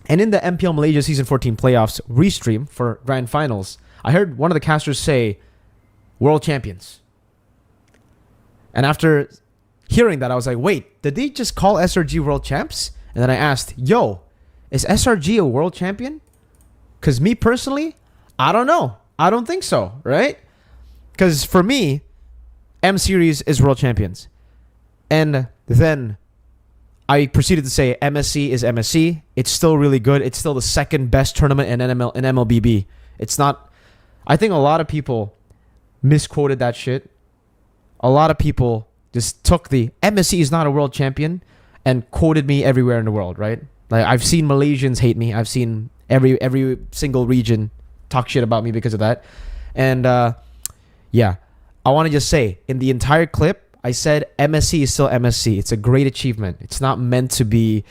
And in the MPL Malaysia Season 14 playoffs restream for Grand Finals, I heard one of the casters say, world champions. And after hearing that, I was like, wait, did they just call SRG world champs? And then I asked, yo, is SRG a world champion? Because me personally, I don't know. I don't think so, right? Because for me, M Series is world champions. And then I proceeded to say MSC is MSC. It's still really good. It's still the second best tournament in MLBB. It's not... I think a lot of people misquoted that shit. A lot of people just took the MSC is not a world champion and quoted me everywhere in the world, right? Like, I've seen Malaysians hate me. I've seen every single region talk shit about me because of that. And yeah, I want to just say, in the entire clip, I said MSC is still MSC. It's a great achievement. It's not meant to be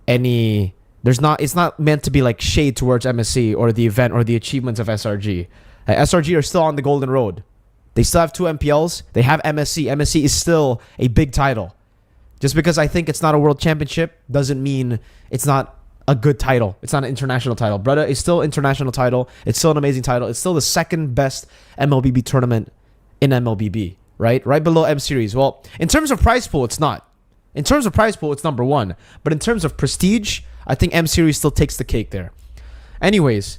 any... It's not meant to be like shade towards MSC or the event or the achievements of SRG. SRG are still on the golden road. They still have 2 MPLs. They have MSC. MSC is still a big title. Just because I think it's not a world championship doesn't mean it's not a good title. It's not an international title. Brother, it's still an international title. It's still an amazing title. It's still the second best MLBB tournament in MLBB, right? Right below M Series. Well, in terms of prize pool, it's not. In terms of prize pool, it's number 1. But in terms of prestige, I think M Series still takes the cake there. Anyways,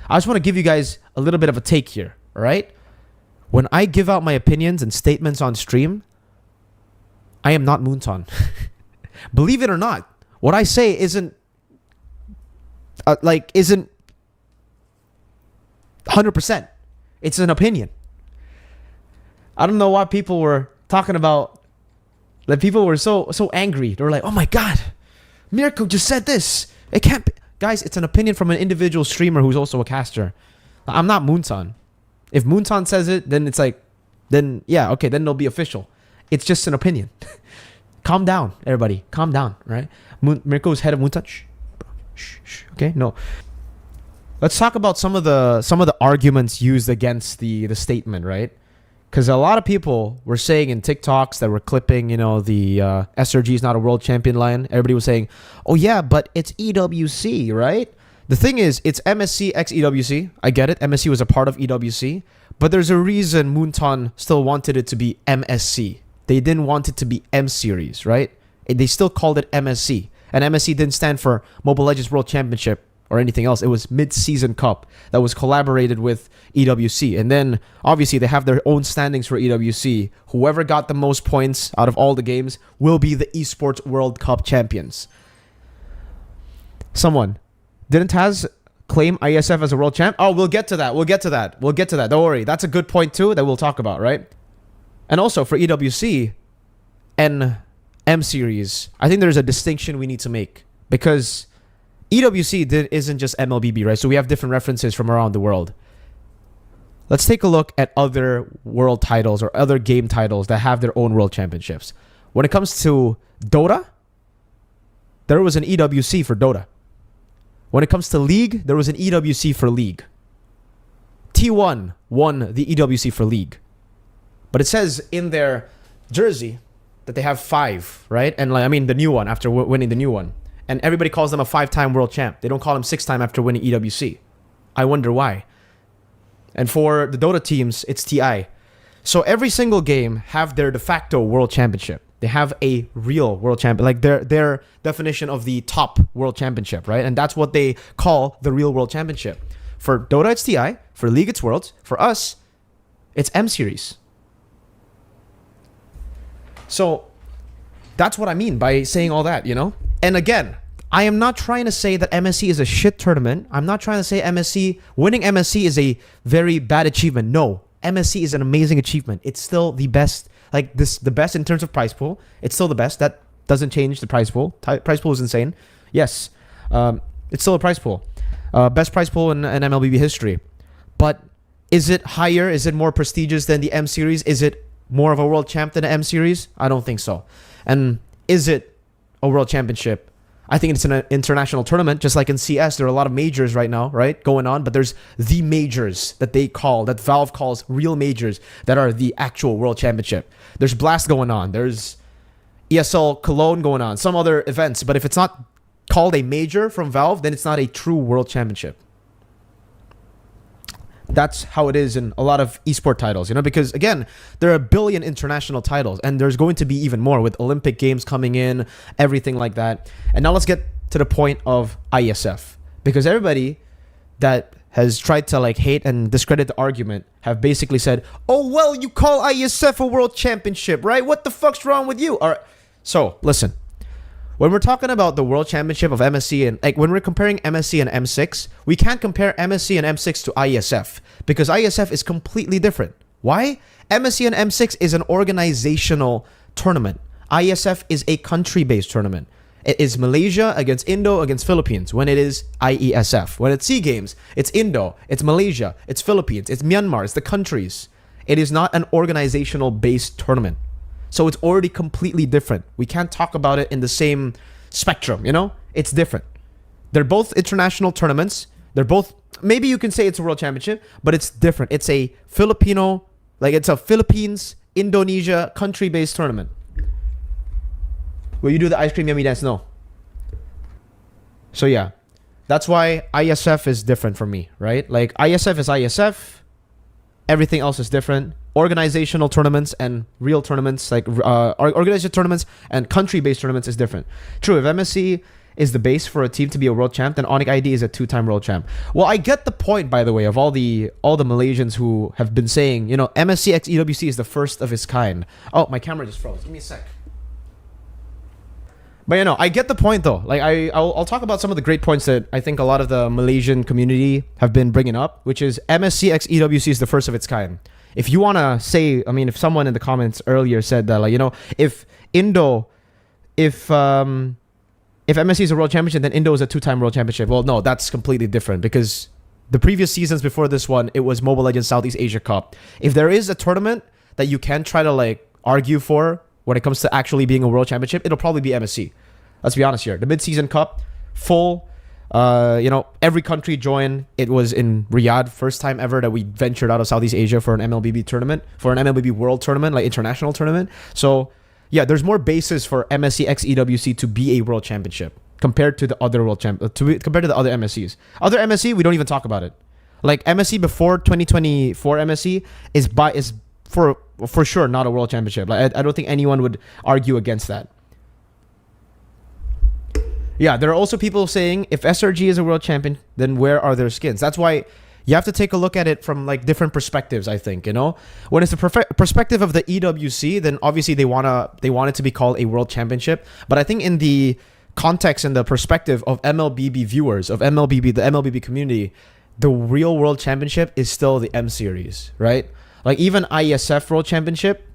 I just want to give you guys a little bit of a take here, all right? When I give out my opinions and statements on stream, I am not Moonton. Believe it or not, what I say isn't 100%. It's an opinion. I don't know why people were talking about, like, people were so angry. They were like, oh my God, Mirko just said this. It can't be. Guys, it's an opinion from an individual streamer who's also a caster. I'm not Moonton. If Moonton says it, then it's like, then yeah, okay, then it'll be official. It's just an opinion. Calm down, everybody. Calm down, right? Mirko is head of Moonton. Shh. Okay, no. Let's talk about some of the arguments used against the statement, right? Because a lot of people were saying in TikToks that were clipping, the SRG is not a world champion line. Everybody was saying, oh yeah, but it's EWC, right? The thing is, it's MSC x EWC. I get it. MSC was a part of EWC. But there's a reason Moonton still wanted it to be MSC. They didn't want it to be M Series, right? They still called it MSC. And MSC didn't stand for Mobile Legends World Championship or anything else. It was Mid-Season Cup that was collaborated with EWC. And then, obviously, they have their own standings for EWC. Whoever got the most points out of all the games will be the Esports World Cup champions. Someone... Didn't Taz claim IESF as a world champ? Oh, we'll get to that. Don't worry. That's a good point too that we'll talk about, right? And also for EWC and M Series, I think there's a distinction we need to make because EWC isn't just MLBB, right? So we have different references from around the world. Let's take a look at other world titles or other game titles that have their own world championships. When it comes to Dota, there was an EWC for Dota. When it comes to League, there was an EWC for League. T1 won the EWC for League. But it says in their jersey that they have 5, right? And the new one after winning the new one. And everybody calls them a 5-time world champ. They don't call them 6-time after winning EWC. I wonder why. And for the Dota teams, it's TI. So every single game have their de facto world championship. They have a real world champion, like their definition of the top world championship, right? And that's what they call the real world championship. For Dota, it's TI. For League, it's Worlds. For us, it's M Series. So that's what I mean by saying all that, And again, I am not trying to say that MSC is a shit tournament. I'm not trying to say winning MSC is a very bad achievement. No, MSC is an amazing achievement. It's still the best. The best in terms of prize pool. It's still the best. That doesn't change the prize pool. Prize pool is insane. Yes, it's still a prize pool. Best prize pool in MLBB history. But is it higher? Is it more prestigious than the M Series? Is it more of a world champ than the M Series? I don't think so. And is it a world championship? I think it's an international tournament, just like in CS. There are a lot of majors right now, right, going on. But there's the majors that Valve calls real majors that are the actual world championship. There's Blast going on. There's ESL Cologne going on. Some other events. But if it's not called a major from Valve, then it's not a true world championship. That's how it is in a lot of esport titles, because again, there are a billion international titles, and there's going to be even more with Olympic Games coming in, everything like that. And now let's get to the point of IESF, because everybody that has tried to hate and discredit the argument have basically said, oh, well, you call IESF a world championship, right? What the fuck's wrong with you? All right. So listen, when we're talking about the world championship of MSC and when we're comparing MSC and M6, we can't compare MSC and M6 to IESF because IESF is completely different. Why? MSC and M6 is an organizational tournament. IESF is a country-based tournament. It is Malaysia against Indo against Philippines when it is IESF. When it's SEA Games, it's Indo, it's Malaysia, it's Philippines, it's Myanmar, it's the countries. It is not an organizational-based tournament. So it's already completely different. We can't talk about it in the same spectrum, It's different. They're both international tournaments. They're both, maybe you can say it's a world championship, but it's different. It's a Filipino, it's a Philippines, Indonesia, country-based tournament. Will you do the ice cream yummy dance? No. So yeah, that's why IESF is different from me, right? IESF is IESF. Everything else is different. Organizational tournaments and real tournaments, organizational tournaments and country-based tournaments is different. True, if MSC is the base for a team to be a world champ, then Onyx ID is a 2-time world champ. Well, I get the point, by the way, of all the Malaysians who have been saying, MSC x EWC is the first of its kind. Oh, my camera just froze. Give me a sec. But I get the point though. I'll talk about some of the great points that I think a lot of the Malaysian community have been bringing up, which is MSC x EWC is the first of its kind. If you want to say, if someone in the comments earlier said that, if MSC is a world championship, then Indo is a 2-time world championship. Well, no, that's completely different because the previous seasons before this one, it was Mobile Legends Southeast Asia Cup. If there is a tournament that you can try to argue for when it comes to actually being a world championship, it'll probably be MSC. Let's be honest here. The mid-season cup, full. Every country joined. It was in Riyadh, first time ever that we ventured out of Southeast Asia for an MLBB tournament, for an MLBB World Tournament, international tournament. So, yeah, there's more basis for MSC x EWC to be a world championship compared to the other compared to the other MSCs. Other MSC, we don't even talk about it. MSC before 2024 MSC is for sure not a world championship. I don't think anyone would argue against that. Yeah, there are also people saying if SRG is a world champion, then where are their skins? That's why you have to take a look at it from different perspectives, I think, When it's the perspective of the EWC, then obviously they want it to be called a world championship. But I think in the context and the perspective of MLBB viewers, of the MLBB community, the real world championship is still the M series, right? Even IESF world championship,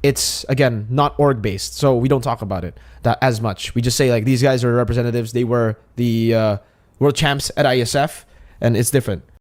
it's again not org based, so we don't talk about it that as much. We just say these guys are representatives. They were the world champs at IESF, and it's different.